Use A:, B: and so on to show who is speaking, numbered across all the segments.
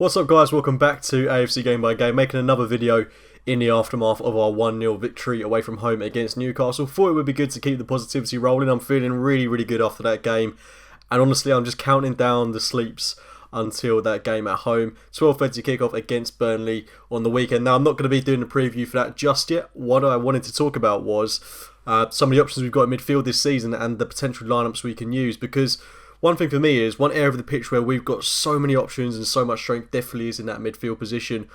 A: What's up guys, welcome back to AFC Game by Game, making another video in the aftermath of our 1-0 victory away from home against Newcastle. Thought it would be good to keep the positivity rolling. I'm feeling really good after that game, and honestly I'm just counting down the sleeps until that game at home. 12:30 kickoff against Burnley on the weekend. Now I'm not going to be doing a preview for that just yet. What I wanted to talk about was some of the options we've got in midfield this season and the potential lineups we can use, because one thing for me is one area of the pitch where we've got so many options and so much strength definitely is in that midfield position.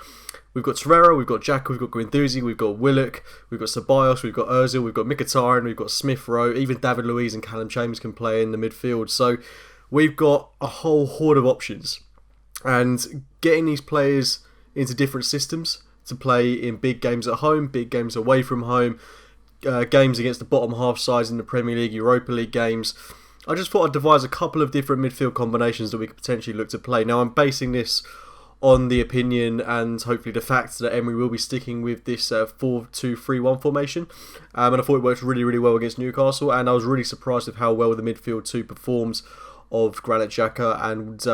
A: We've got Torreira, we've got Xhaka, we've got Guendouzi, we've got Willock, we've got Ceballos, we've got Ozil, we've got Mkhitaryan, we've got Smith Rowe, even David Luiz and Callum Chambers can play in the midfield. So we've got a whole horde of options. And getting these players into different systems to play in big games at home, big games away from home, games against the bottom half sides in the Premier League, Europa League games, I just thought I'd devise a couple of different midfield combinations that we could potentially look to play. Now I'm basing this on the opinion and hopefully the fact that Emery will be sticking with this 4-2-3-1 formation. And I thought it worked really well against Newcastle, and I was really surprised with how well the midfield two performs of Granit Xhaka and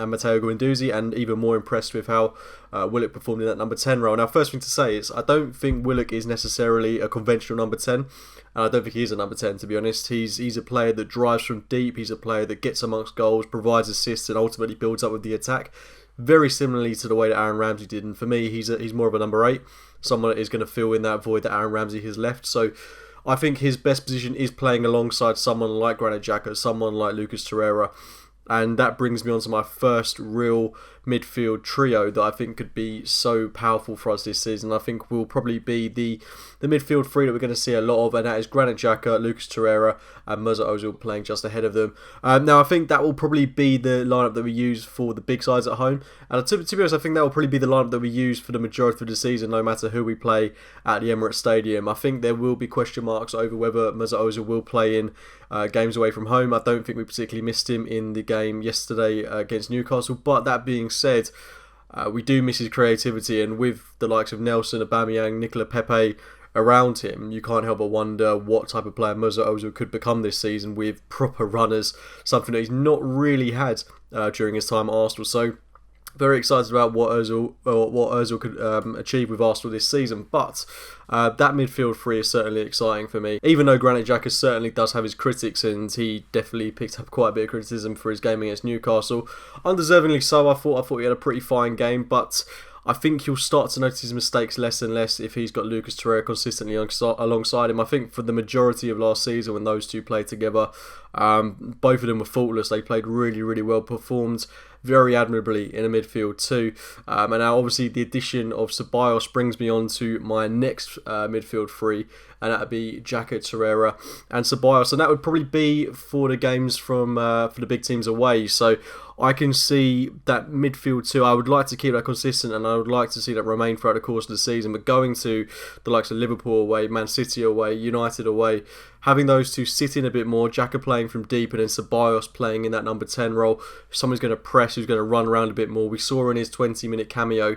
A: Matteo Guendouzi, and even more impressed with how Willock performed in that number 10 role. Now, first thing to say is I don't think Willock is necessarily a conventional number 10, and I don't think he is a number 10, to be honest. He's a player that drives from deep, he's a player that gets amongst goals, provides assists, and ultimately builds up with the attack, very similarly to the way that Aaron Ramsey did. And for me, he's more of a number 8, someone that is going to fill in that void that Aaron Ramsey has left. So I think his best position is playing alongside someone like Granit Xhaka, someone like Lucas Torreira, and that brings me on to my first real midfield trio that I think could be so powerful for us this season. I think will probably be the midfield three that we're going to see a lot of, and that is Granit Xhaka, Lucas Torreira, and Mesut Ozil playing just ahead of them. Now I think that will probably be the lineup that we use for the big sides at home, and to be honest, I think that will probably be the lineup that we use for the majority of the season, no matter who we play at the Emirates Stadium. I think there will be question marks over whether Mesut Ozil will play in games away from home. I don't think we particularly missed him in the game yesterday against Newcastle, but that being said, we do miss his creativity, and with the likes of Nelson, Aubameyang, Nicola Pepe around him, you can't help but wonder what type of player Mesut Ozil could become this season with proper runners, something that he's not really had during his time at Arsenal. So very excited about what Ozil could achieve with Arsenal this season, but that midfield three is certainly exciting for me. Even though Granit Xhaka certainly does have his critics, and he definitely picked up quite a bit of criticism for his game against Newcastle, undeservingly so. I thought he had a pretty fine game, but I think you'll start to notice his mistakes less and less if he's got Lucas Torreira consistently alongside him. I think for the majority of last season, when those two played together, both of them were faultless. They played really well, performed very admirably in a midfield too. And now obviously the addition of Ceballos brings me on to my next midfield three, and that would be Xhaka, Torreira and Ceballos, and that would probably be for the games from for the big teams away. So I can see that midfield too. I would like to keep that consistent, and I would like to see that remain throughout the course of the season. But going to the likes of Liverpool away, Man City away, United away, having those two sit in a bit more, Xhaka playing from deep and then Ceballos playing in that number 10 role, someone's going to press, who's going to run around a bit more. We saw in his 30-minute cameo,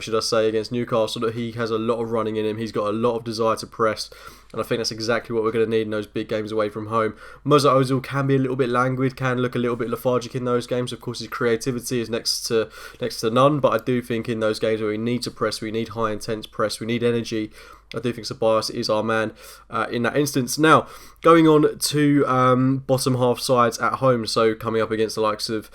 A: should I say, against Newcastle, that he has a lot of running in him. He's got a lot of desire to press, and I think that's exactly what we're going to need in those big games away from home. Mesut Ozil can be a little bit languid, can look a little bit lethargic in those games. Of course, his creativity is next to none, but I do think in those games where we need to press, we need high intense press, we need energy, I do think Ceballos is our man in that instance. Now, going on to bottom half sides at home, so coming up against the likes of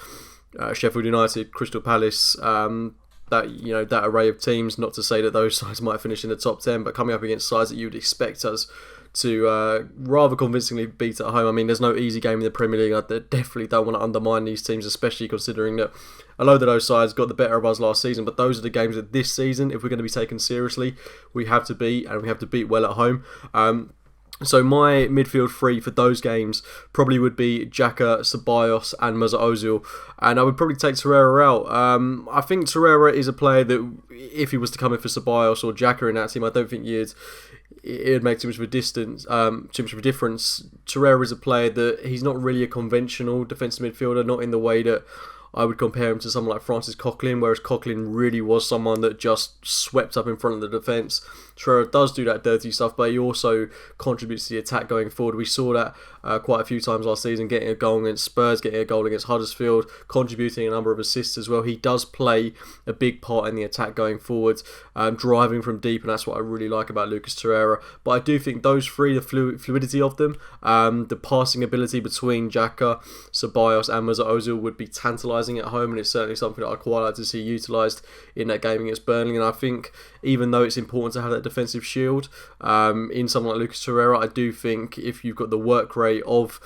A: Sheffield United, Crystal Palace, that array of teams. Not to say that those sides might finish in the top 10, but coming up against sides that you'd expect us to rather convincingly beat at home. I mean, there's no easy game in the Premier League. I definitely don't want to undermine these teams, especially considering that a load of those sides got the better of us last season. But those are the games that this season, if we're going to be taken seriously, we have to beat, and we have to beat well at home. So my midfield three for those games probably would be Xhaka, Ceballos and Mesut Ozil, and I would probably take Torreira out. I think Torreira is a player that, if he was to come in for Ceballos or Xhaka in that team, I don't think it would make too much of a difference. Torreira is a player that he's not really a conventional defensive midfielder, not in the way that I would compare him to someone like Francis Coquelin, whereas Coquelin really was someone that just swept up in front of the defence. Torreira does do that dirty stuff, but he also contributes to the attack going forward. We saw that quite a few times last season, getting a goal against Spurs, getting a goal against Huddersfield, contributing a number of assists as well. He does play a big part in the attack going forward, driving from deep, and that's what I really like about Lucas Torreira. But I do think those three, the fluidity of them, the passing ability between Xhaka, Ceballos and Mesut Ozil would be tantalising at home, and it's certainly something that I'd quite like to see utilised in that game against Burnley. And I think even though it's important to have that defensive shield in someone like Lucas Torreira, I do think if you've got the work rate of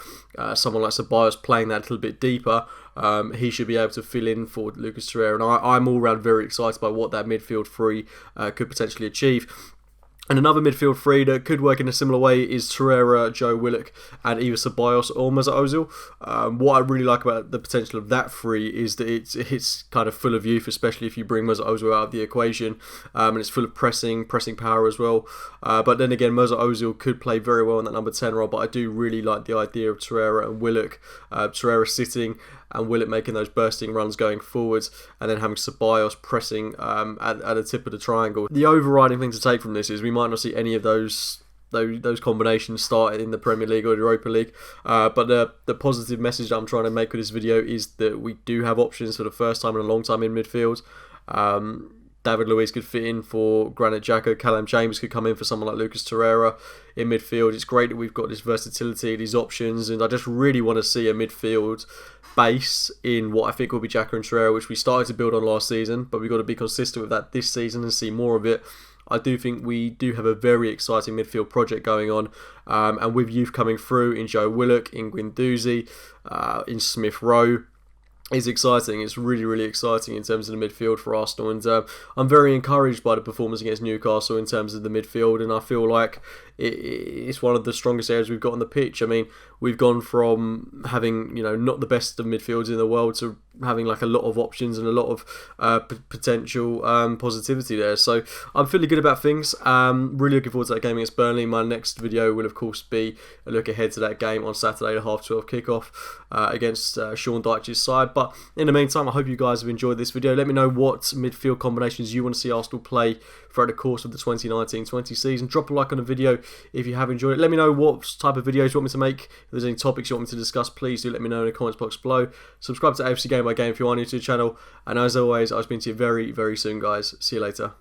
A: someone like Ceballos playing that a little bit deeper, he should be able to fill in for Lucas Torreira. And I'm all round very excited by what that midfield three could potentially achieve. And another midfield three that could work in a similar way is Torreira, Joe Willock, and either Ceballos or Mesut Ozil. What I really like about the potential of that three is that it's kind of full of youth, especially if you bring Mesut Ozil out of the equation, and it's full of pressing power as well. But then again, Mesut Ozil could play very well in that number 10 role, but I do really like the idea of Torreira and Willock. Torreira sitting and Willock making those bursting runs going forwards, and then having Ceballos pressing at the tip of the triangle. The overriding thing to take from this is we might not see any of those combinations started in the Premier League or the Europa League, but the positive message that I'm trying to make with this video is that we do have options for the first time in a long time in midfield. David Luiz could fit in for Granit Xhaka. Callum Chambers could come in for someone like Lucas Torreira in midfield. It's great that we've got this versatility, these options, and I just really want to see a midfield base in what I think will be Xhaka and Torreira, which we started to build on last season, but we've got to be consistent with that this season and see more of it. I do think we do have a very exciting midfield project going on, and with youth coming through in Joe Willock, in Guendouzi, in Smith Rowe, is exciting. It's really, really exciting in terms of the midfield for Arsenal, and I'm very encouraged by the performance against Newcastle in terms of the midfield, and I feel like it's one of the strongest areas we've got on the pitch. I mean, we've gone from having, not the best of midfields in the world to having like a lot of options and a lot of potential positivity there. So I'm feeling good about things. Really looking forward to that game against Burnley. My next video will of course be a look ahead to that game on Saturday, the 12:30 kickoff against Sean Dyche's side. But in the meantime, I hope you guys have enjoyed this video. Let me know what midfield combinations you want to see Arsenal play throughout the course of the 2019-20 season. Drop a like on the video if you have enjoyed it. Let me know what type of videos you want me to make. If there's any topics you want me to discuss, please do let me know in the comments box below. Subscribe to AFC Game by Game if you are new to the channel. And as always, I'll speak to you very, very soon, guys. See you later.